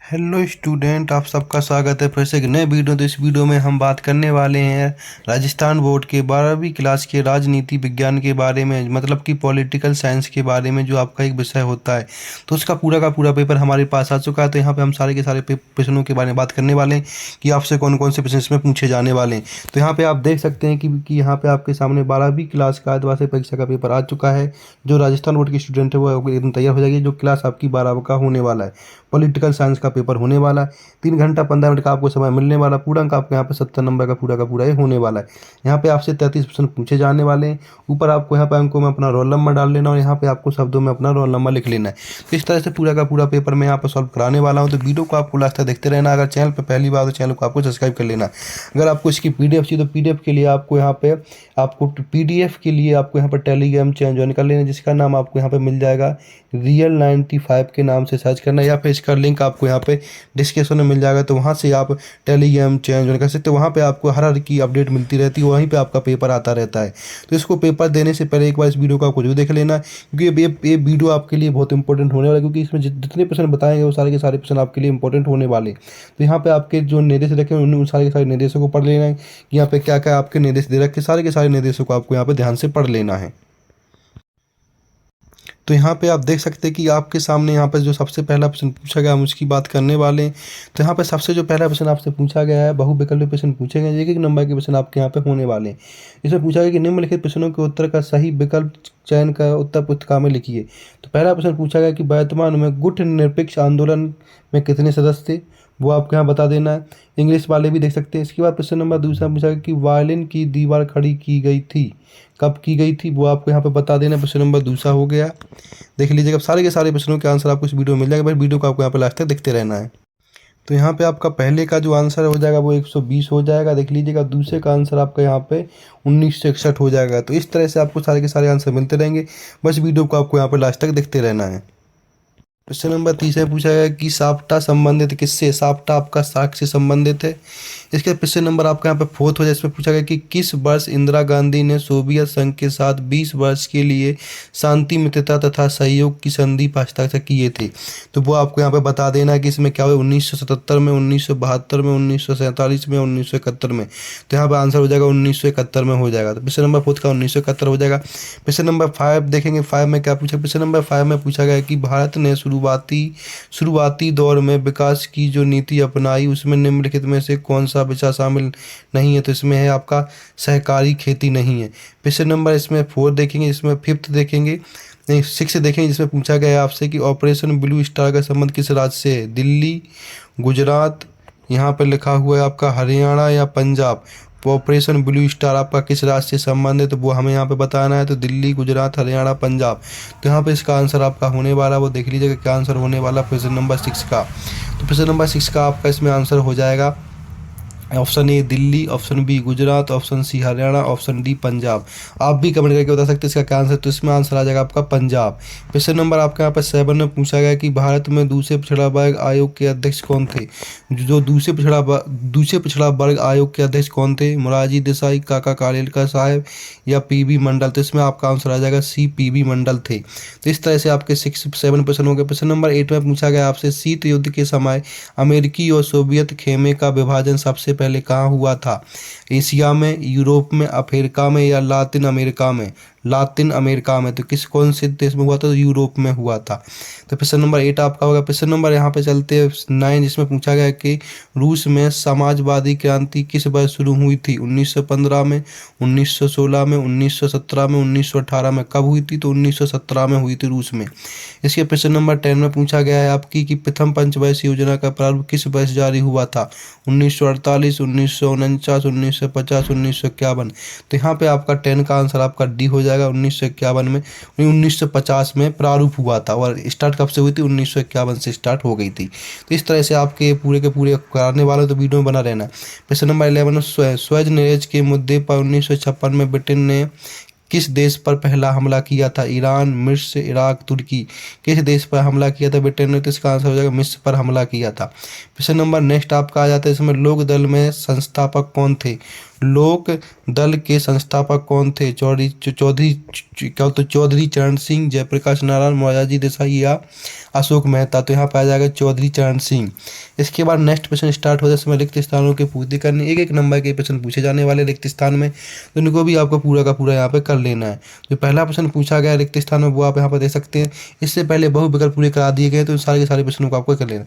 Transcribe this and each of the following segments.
Hello student, आप सबका स्वागत है फिर से एक नए वीडियो। तो इस वीडियो में हम बात करने वाले हैं राजस्थान बोर्ड के 12वीं क्लास के राजनीति विज्ञान के बारे में, मतलब कि पॉलिटिकल साइंस के बारे में, जो आपका एक विषय होता है। तो उसका पूरा का पूरा पेपर हमारे पास आ चुका है। तो यहाँ पे हम सारे के सारे प्रश्नों के बारे में बात करने वाले हैं कि आपसे कौन कौन से प्रश्न इसमें पूछे जाने वाले हैं। तो यहाँ पे आप देख सकते हैं कि यहाँ पे आपके सामने 12वीं क्लास का द्विमासिक परीक्षा का पेपर आ चुका है। जो राजस्थान बोर्ड के स्टूडेंट है वो एकदम तैयार हो जाएगी। जो क्लास आपकी 12 का होने वाला है, पॉलिटिकल साइंस का पेपर होने वाला है। 3 घंटा 15 मिनट का आपको समय मिलने वाला। पूरा अंक आपको यहाँ पे 70 नंबर का पूरा ये होने वाला है। यहाँ पे आपसे 33 प्रश्न पूछे जाने वाले हैं। ऊपर आपको यहाँ पे अंकों में अपना रोल नंबर डाल लेना और यहाँ पे आपको शब्दों में अपना रोल नंबर लिख लेना है। तो इस तरह से पूरा का पूरा पेपर मैं यहाँ पर सॉल्व कराने वाला हूँ। तो वीडियो को आपको लास्ट तक देखते रहना। अगर चैनल पर पहली बार तो चैनल को आपको सब्सक्राइब कर लेना। अगर आपको इसकी पीडीएफ चाहिए तो पीडीएफ के लिए आपको यहाँ पे पीडीएफ के लिए आपको यहाँ पर टेलीग्राम चैनल ज्वाइन कर लेना, जिसका नाम आपको यहाँ पे मिल जाएगा रियल 95 के नाम से सर्च करना, या फिर इसका लिंक आपको यहाँ पे डिस्क्रिप्शन में मिल जाएगा। तो वहाँ से आप टेलीग्राम चैनल ज्वाइन कर सकते हो। वहाँ पे आपको हर हर की अपडेट मिलती रहती है, वहीं पे आपका पेपर आता रहता है। तो इसको पेपर देने से पहले एक बार इस वीडियो को आपको जरूर देख लेना, क्योंकि ये वीडियो आपके लिए बहुत इंपॉर्टेंट होने वाला है। क्योंकि इसमें जितने प्रश्न बताएंगे वो सारे के सारे प्रश्न आपके लिए इंपॉर्टेंट होने वाले। तो यहाँ पे आपके जो निर्देश रखे उन सारे के सारे निर्देशों को पढ़ लेना है कि यहाँ पे क्या क्या आपके निर्देश दे रखे, सारे के सारे निर्देशों को आपको यहाँ पे ध्यान से पढ़ लेना है। तो यहाँ पे आप देख सकते हैं कि आपके सामने यहाँ पर जो सबसे पहला प्रश्न पूछा गया हम उसकी बात करने वाले हैं। तो यहाँ पे सबसे जो पहला प्रश्न आपसे पूछा गया है, बहुविकल्पी प्रश्न पूछे गए। एक एक नंबर के प्रश्न आपके यहाँ पे होने वाले हैं। इसमें पूछा गया कि निम्नलिखित प्रश्नों के उत्तर का सही विकल्प चयन का उत्तर पुस्तिका में लिखिए। तो पहला प्रश्न पूछा गया कि वर्तमान में गुट निरपेक्ष आंदोलन में कितने सदस्य थे, वो आपको यहाँ बता देना है। इंग्लिश वाले भी देख सकते हैं। इसके बाद प्रश्न नंबर दूसरा पूछा गया कि वायलिन की दीवार खड़ी की गई थी, कब की गई थी, वो आपको यहाँ पे बता देना। प्रश्न नंबर दूसरा हो गया। देख लीजिएगा सारे के सारे प्रश्नों के आंसर आपको इस वीडियो में मिल जाएगा। बस वीडियो को आपको यहाँ पे लास्ट तक देखते रहना है। तो यहाँ पे आपका पहले का जो आंसर हो जाएगा वो 120 हो जाएगा। देख लीजिएगा दूसरे का आंसर आपका यहाँ पे 1961 हो जाएगा। तो इस तरह से आपको सारे के सारे आंसर मिलते रहेंगे। बस वीडियो को आपको यहाँ पे लास्ट तक देखते रहना है। प्रश्न नंबर 30 में पूछा गया कि साप्टा संबंधित किससे, साप्टा आपका साख से संबंधित है। इसके प्रश्न नंबर आपका यहाँ पे फोर्थ हो जाए। इसमें पूछा गया कि किस वर्ष इंदिरा गांधी ने सोवियत संघ के साथ 20 वर्ष के लिए शांति मित्रता तथा सहयोग की संधि पर हस्ताक्षर किए थे। तो वो आपको यहाँ पे बता देना है कि इसमें क्या हुआ, 1977 में, 1972 में, 1947 में, 1971 में। तो यहाँ पर आंसर हो जाएगा 1971 में हो जाएगा। तो प्रश्न नंबर फोर्थ का 1971 हो जाएगा। प्रश्न नंबर 5 देखेंगे। 5 में क्या पूछा, प्रश्न नंबर 5 में पूछा गया कि भारत ने शुरुआती दौर में विकास की जो नीति अपनाई उसमें निम्नलिखित में से कौन सा विचार शामिल नहीं है। तो इसमें है आपका सहकारी खेती नहीं है। प्रश्न नंबर इसमें 4 देखेंगे। इसमें 5th देखेंगे, नहीं 6 देखेंगे, जिसमें पूछा गया है आपसे कि ऑपरेशन ब्लू स्टार का संबंध किस राज्य से है, दिल्ली, गुजरात, यहाँ पर लिखा हुआ है आपका हरियाणा या पंजाब। ऑपरेशन ब्लू स्टार आपका किस राज्य से संबंध है, तो वो हमें यहाँ पे बताना है। तो दिल्ली, गुजरात, हरियाणा, पंजाब। तो यहाँ पे इसका आंसर आपका होने वाला वो देख लीजिएगा क्या आंसर होने वाला प्रश्न नंबर 6 का। तो प्रश्न नंबर 6 का आपका इसमें आंसर हो जाएगा option A Delhi, option B Gujarat, option C Haryana, option D Punjab. आप भी कमेंट करके बता सकते हैं इसका क्या आंसर। तो इसमें आंसर आ जाएगा आपका पंजाब। प्रश्न नंबर आपका यहाँ पर 7 में पूछा गया कि भारत में दूसरे पिछड़ा वर्ग आयोग के अध्यक्ष कौन थे। जो दूसरे पिछड़ा वर्ग आयोग के अध्यक्ष कौन थे, मोरारजी देसाई, काका कालेलकर साहब या पीबी मंडल। तो इसमें आपका आंसर आ जाएगा सी, पीबी मंडल थे। तो इस तरह से आपके 6-7 प्रश्न हो गए। प्रश्न नंबर 8 में पूछा गया आपसे शीत युद्ध के समय अमेरिकी और सोवियत खेमे का विभाजन सबसे पहले कहाँ हुआ था, एशिया में, यूरोप में, अफ्रीका में या लातिन अमेरिका में। लातिन अमेरिका में। तो कौन से देश में हुआ था, तो यूरोप में हुआ था। तो प्रश्न नंबर 8 आपका होगा। प्रश्न नंबर यहाँ पे चलते हैं 9, जिसमें पूछा गया कि रूस में समाजवादी क्रांति किस वर्ष शुरू हुई थी, 1915 में, 1916 में, 1917 में, 1918 में। कब हुई थी, तो 1917 में हुई थी रूस में। इसके प्रश्न नंबर 10 में पूछा गया है आपकी कि प्रथम पंचवर्षीय योजना का प्रारंभ किस वर्ष जारी हुआ था, 1948, 1949, 1950, 1951। तो यहाँ पे आपका 10 का आंसर आपका डी हो जाएगा। 1951 में, 1950 में प्रारूप हुआ था। और स्टार्ट कब से हुई थी, 1951 से स्टार्ट हो गई थी। तो इस तरह से आपके पूरे के पूरे कराने वाले तो वीडियो में बना रहना। प्रश्न नंबर 11 में स्वेज नरेज के मुद्दे पर 1956 में ब्रिटेन ने किस देश पर पहला हमला किया था, ईरान, मिस्र, इराक, तुर्की। किस देश पर हमला किया था ब्रिटेन ने, तो इसका आंसर हो जाएगा मिस्र पर हमला किया था। प्रश्न नंबर नेक्स्ट आपका आ जाता है। इसमें लोक दल में संस्थापक कौन थे, लोक दल के संस्थापक कौन थे? चौधरी चरण सिंह, जयप्रकाश नारायण, मोरारजी देसाई या अशोक मेहता? तो यहाँ पे आ जाएगा चौधरी चरण सिंह। इसके बाद नेक्स्ट क्वेश्चन स्टार्ट हो जाए, इसमें रिक्त स्थानों की पूर्ति करनी। एक एक नंबर के प्रश्न पूछे जाने वाले रिक्त स्थान में, तो इनको भी आपको पूरा का पूरा यहाँ पे कर लेना है। जो पहला प्रश्न पूछा गया रिक्त स्थान में वो आप यहाँ पर देख सकते हैं। इससे पहले बहु विकल्प पूरे करा दिए गए, तो सारे के सारे प्रश्नों को आपको कर लेना।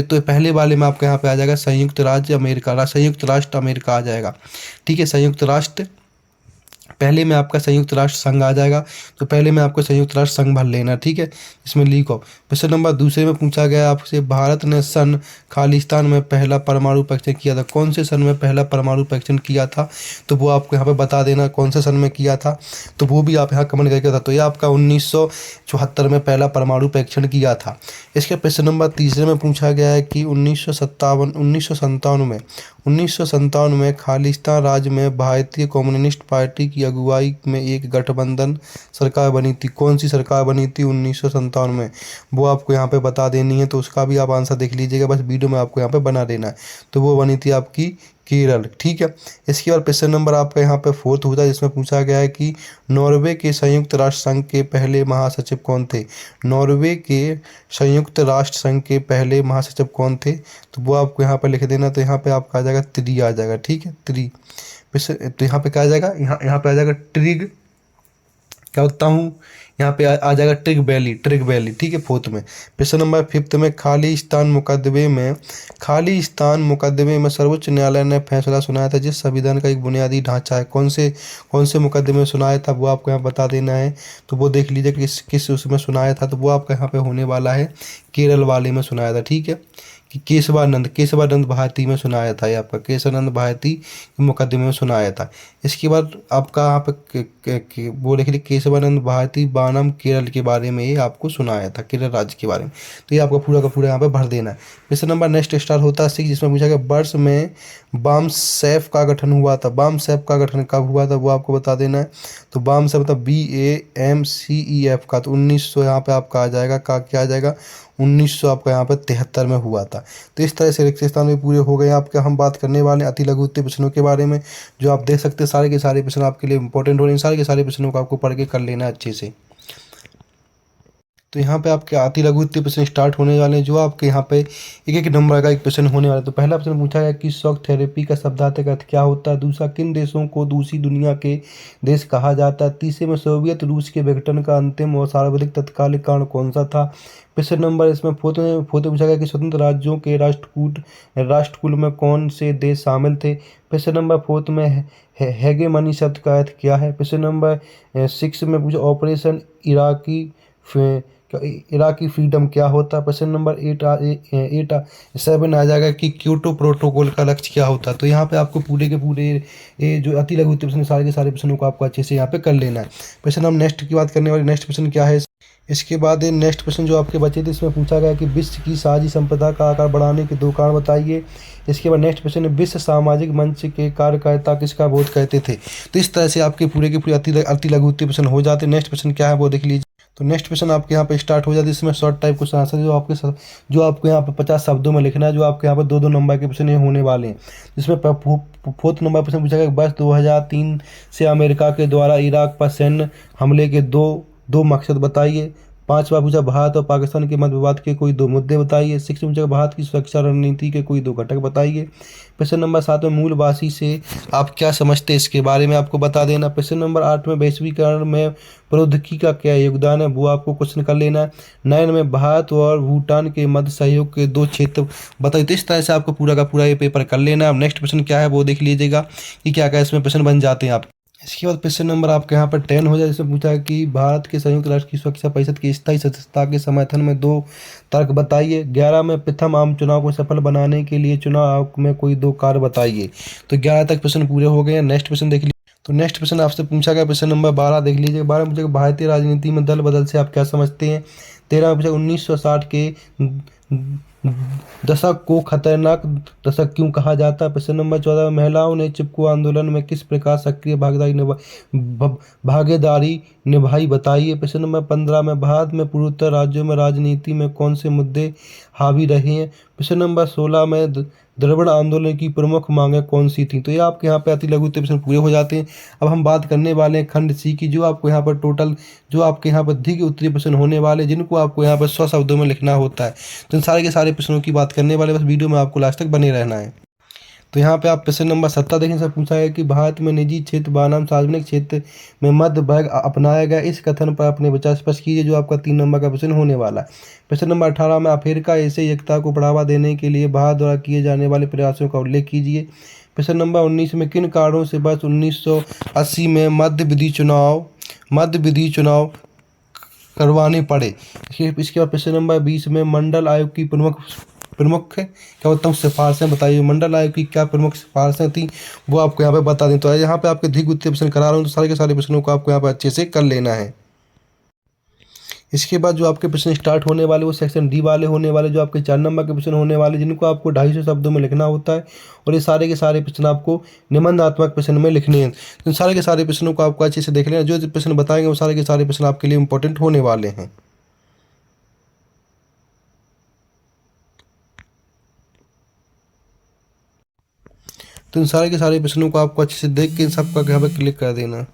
तो पहले वाले में आपका यहाँ पे आ जाएगा संयुक्त राज्य अमेरिका, संयुक्त राष्ट्र अमेरिका आ जाएगा। ठीक है, संयुक्त राष्ट्र। पहले में आपका संयुक्त राष्ट्र संघ आ जाएगा, तो पहले में आपको संयुक्त राष्ट्र संघ भर लेना। ठीक है, इसमें लिखो। प्रश्न नंबर दूसरे में पूछा गया आपसे, भारत ने सन खालिस्तान में पहला परमाणु परीक्षण किया था। कौन से सन में पहला परमाणु परीक्षण किया था? तो वो आपको यहाँ पे बता देना कौन से सन में किया था, तो वो भी आप यहाँ कमेंट करके बता। तो ये आपका 1974 में पहला परमाणु परीक्षण किया था। इसके प्रश्न नंबर तीसरे में पूछा गया है कि 1957 में खालिस्तान राज्य में भारतीय कम्युनिस्ट पार्टी की अगुवाई में एक गठबंधन सरकार बनी थी। कौन सी सरकार बनी थी 1957 में? वो आपको यहाँ पे बता देनी है, तो उसका भी आप आंसर देख लीजिएगा, बस वीडियो में आपको यहाँ पे बना देना है। तो वो बनी थी आपकी केरल। ठीक है, इसके बाद प्रश्न नंबर आपका यहाँ पे फोर्थ होता है, जिसमें पूछा गया है कि नॉर्वे के संयुक्त राष्ट्र संघ के पहले महासचिव कौन थे? नॉर्वे के संयुक्त राष्ट्र संघ के पहले महासचिव कौन थे? तो वो आपको यहाँ पे लिख देना। तो यहाँ पे आपका आ जाएगा त्रि आ जाएगा। ठीक है, त्रि। तो यहाँ पे क्या आ जाएगा, यहाँ पे आ जाएगा ट्रिग, क्या होता हूँ, यहाँ पे आ जाएगा ट्रिग वैली। ठीक है, फोर्थ में। प्रश्न नंबर फिफ्थ में, खालिस्तान मुकदमे में सर्वोच्च न्यायालय ने फैसला सुनाया था जिस संविधान का एक बुनियादी ढांचा है। कौन से मुकदमे में सुनाया था, वो आपको यहाँ बता देना है। तो वो देख लीजिए किस उसमें सुनाया था, तो वो आपका यहाँ पे होने वाला है केरल वाले में सुनाया था। ठीक है, कि केशवानंद भारती में सुनाया था। ये आपका केशवानंद भारती मुकदमे में सुनाया था। इसके बाद आपका यहाँ पे वो लिख लीजिए, केशवानंद भारती बनाम केरल के बारे में ये आपको सुनाया था, केरल राज्य के बारे में। तो ये आपको पूरा का पूरा यहाँ पे भर देना है। प्रश्न नंबर नेक्स्ट स्टार्ट होता है 6, जिसमें पूछा गया वर्ष में बामसेफ का गठन हुआ था। बामसेफ का गठन कब हुआ था, वो आपको बता देना है। तो बामसेफ मतलब BAMCEF का, तो 1900 यहाँ पे आपका आ जाएगा, क्या आ जाएगा, 1900 आपका यहाँ पर 73 में हुआ था। तो इस तरह से रिक्त स्थान भी पूरे हो गए आपके। हम बात करने वाले अति लघु उत्तर प्रश्नों के बारे में, जो आप देख सकते हैं सारे के सारे प्रश्न आपके लिए इंपॉर्टेंट हो रहे हैं। सारे के सारे प्रश्नों को आपको पढ़ के कर लेना है अच्छे से। तो यहाँ पे आपके अति लघु उत्तर प्रश्न स्टार्ट होने वाले हैं, जो आपके यहाँ पे एक एक नंबर का एक प्रश्न होने वाला है। तो पहला प्रश्न पूछा गया कि शॉक थेरेपी का शब्दार्थ अर्थ क्या होता है? दूसरा, किन देशों को दूसरी दुनिया के देश कहा जाता है? तीसरे में सोवियत रूस के विघटन का अंतिम और सार्वभौमिक तत्कालिक कारण कौन सा था? प्रश्न नंबर इसमें फोर्थ में पूछा गया कि स्वतंत्र राज्यों के राष्ट्रकूट में कौन से देश शामिल थे? प्रश्न नंबर फोर्थ में हेगेमनी शब्द का अर्थ क्या है? प्रश्न नंबर 6 में पूछा ऑपरेशन इराकी फ्रीडम क्या होता है? प्रश्न नंबर 7 आ जाएगा कि क्योटो प्रोटोकॉल का लक्ष्य क्या होता है? तो यहाँ पे आपको पूरे के पूरे ये जो अति लघु उत्तर प्रश्न सारे के सारे प्रश्नों को आपको अच्छे से यहाँ पे कर लेना है। प्रश्न हम नेक्स्ट की बात करने वाले, नेक्स्ट प्रश्न क्या है? इसके बाद नेक्स्ट प्रश्न जो आपके बचे थे, इसमें पूछा गया कि विश्व की साझी संपदा का आकार बढ़ाने के 2 कारण बताइए। इसके बाद नेक्स्ट प्रश्न, विश्व सामाजिक मंच के कार्यकर्ता किसका बोध कहते थे? तो इस तरह से आपके पूरे के पूरे अति लघु उत्तर प्रश्न हो जाते हैं। नेक्स्ट प्रश्न क्या है वो देख लीजिए। तो नेक्स्ट प्रश्न आपके यहाँ पे स्टार्ट हो जाती है। इसमें शॉर्ट टाइप क्वेश्चन आंसर जो आपको यहाँ पे 50 शब्दों में लिखना है, जो आपके यहाँ पे 2-2 नंबर के प्रश्न होने वाले हैं। जिसमें फोर्थ नंबर प्रश्न पूछा गया, वर्ष 2003 से अमेरिका के द्वारा इराक पर सैन्य हमले के दो मकसद बताइए। 5वां पूछा, भारत और पाकिस्तान के मध्य विवाद के कोई 2 मुद्दे बताइए। 6 पूछा, भारत की सुरक्षा रणनीति के कोई 2 घटक बताइए। प्रश्न नंबर 7 में मूलवासी से आप क्या समझते हैं, इसके बारे में आपको बता देना। प्रश्न नंबर 8 में वैश्वीकरण में प्रौद्योगिकी का क्या योगदान है, वो आपको क्वेश्चन कर लेना है। 9 में भारत और भूटान के मध्य सहयोग के 2 क्षेत्र बताइए। तो इस तरह से आपको पूरा का पूरा ये पेपर कर लेना है। अब नेक्स्ट प्रश्न क्या है वो देख लीजिएगा कि क्या क्या इसमें प्रश्न बन जाते हैं आप। इसके बाद प्रश्न नंबर आपके यहाँ पर 10 हो जाए, जिसमें पूछा है कि भारत के संयुक्त राष्ट्र की सुरक्षा परिषद की स्थायी सदस्यता के समर्थन में 2 तर्क बताइए। 11 में प्रथम आम चुनाव को सफल बनाने के लिए चुनाव आयोग में कोई 2 कार्य बताइए। तो 11 तक प्रश्न पूरे हो गए हैं। नेक्स्ट प्रश्न देख लीजिए। तो नेक्स्ट प्रश्न आपसे पूछा गया प्रश्न नंबर 12 देख लीजिए। 12 में पूछा भारतीय राजनीति में दल बदल से आप क्या समझते हैं। 13 में पूछा 1960 के दशक को खतरनाक दशक क्यों कहा जाता है। प्रश्न नंबर 14 में महिलाओं ने चिपको आंदोलन में किस प्रकार सक्रिय भागीदारी निभाई बताइए। प्रश्न नंबर 15 में भारत में पूर्वोत्तर राज्यों में राजनीति में कौन से मुद्दे हावी रहे हैं। प्रश्न नंबर 16 में द्रविड़ आंदोलन की प्रमुख मांगें कौन सी थी। तो ये आपके यहाँ पे अति लघु उत्तर प्रश्न पूरे हो जाते हैं। अब हम बात करने वाले हैं खंड सी की, जो आपको यहाँ पर टोटल जो आपके यहाँ पर अधिक उत्तरीय प्रश्न होने वाले, जिनको आपको यहाँ पर 100 शब्दों में लिखना होता है। तो इन सारे के सारे प्रश्नों की बात करने वाले, बस वीडियो में आपको लास्ट तक बने रहना है। तो यहाँ पे आप प्रश्न नंबर 17 देखें, सब पूछा है कि भारत में निजी क्षेत्र बनाम सार्वजनिक क्षेत्र में मध्य वर्ग अपनाया गया, इस कथन पर अपने विचार स्पष्ट कीजिए, जो आपका 3 नंबर का प्रश्न होने वाला है। प्रश्न नंबर 18 में अफ्रीका एशियाई एकता को बढ़ावा देने के लिए भारत द्वारा किए जाने वाले प्रयासों का उल्लेख कीजिए। प्रश्न नंबर 19 में किन कारणों से वर्ष 1980 में मध्य विधि चुनाव करवाने पड़े। इसके बाद प्रश्न नंबर 20 में मंडल आयोग की प्रमुख क्या होता हूँ सिफारिशें बताइए। मंडल आयोग की क्या प्रमुख सिफारिशें थी, वो आपको यहाँ पे बता दें। तो यहाँ पे आपके अधिक उत्तरीय प्रश्न करा रहा हूँ, तो सारे के सारे प्रश्नों को आपको यहाँ पे अच्छे से कर लेना है। इसके बाद जो आपके प्रश्न स्टार्ट होने वाले वो सेक्शन डी वाले होने वाले, जो आपके 4 नंबर के प्रश्न होने वाले, जिनको आपको 250 शब्दों में लिखना होता है। और ये सारे के सारे प्रश्न आपको निबंधात्मक प्रश्न में लिखने हैं। तो सारे के सारे प्रश्नों को आपको अच्छे से देख लेना। जो प्रश्न बताएंगे वो सारे के सारे प्रश्न आपके लिए इंपॉर्टेंट होने वाले हैं। तो इन सारे के सारे प्रश्नों को आपको अच्छे से देख के इन सबका यहाँ पर क्लिक कर देना।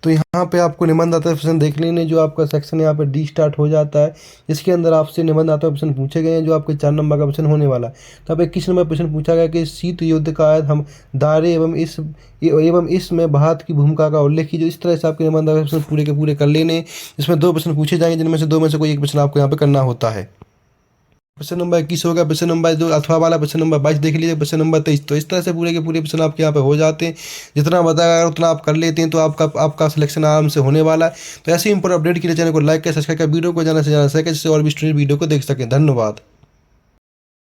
तो यहाँ पे आपको निबंधात्मक प्रश्न देख लेने, जो आपका सेक्शन यहाँ पे डी स्टार्ट हो जाता है, जिसके अंदर आपसे निबंधात्मक प्रश्न पूछे गए हैं, जो आपके 4 नंबर का प्रश्न होने वाला है। तो आप 21 नंबर प्रश्न पूछा गया कि शीत युद्ध का हम दायरे एवं इसमें भारत की भूमिका का उल्लेख कीजिए। इस तरह से आपके निबंधात्मक प्रश्न पूरे के पूरे कर लेने। इसमें 2 प्रश्न पूछे जाएंगे, जिनमें से 2 में से कोई एक प्रश्न आपको यहाँ पे करना होता है। प्रश्न नंबर 21 होगा। प्रश्न नंबर 2 अथवा वाला प्रश्न नंबर 22 देख लीजिए। प्रश्न नंबर 23। तो इस तरह से पूरे के पूरे प्रश्न आपके यहाँ पे हो जाते हैं। जितना बताया उतना आप कर लेते हैं, तो आपका सिलेक्शन आराम से होने वाला है। तो ऐसे ही इंपॉर्टेंट अपडेट के लिए चैनल को लाइक करें, सब्सक्राइब करें, वीडियो को ज़्यादा से ज़्यादा शेयर करें, जिससे और भी स्टूडेंट वीडियो को देख सकें। धन्यवाद।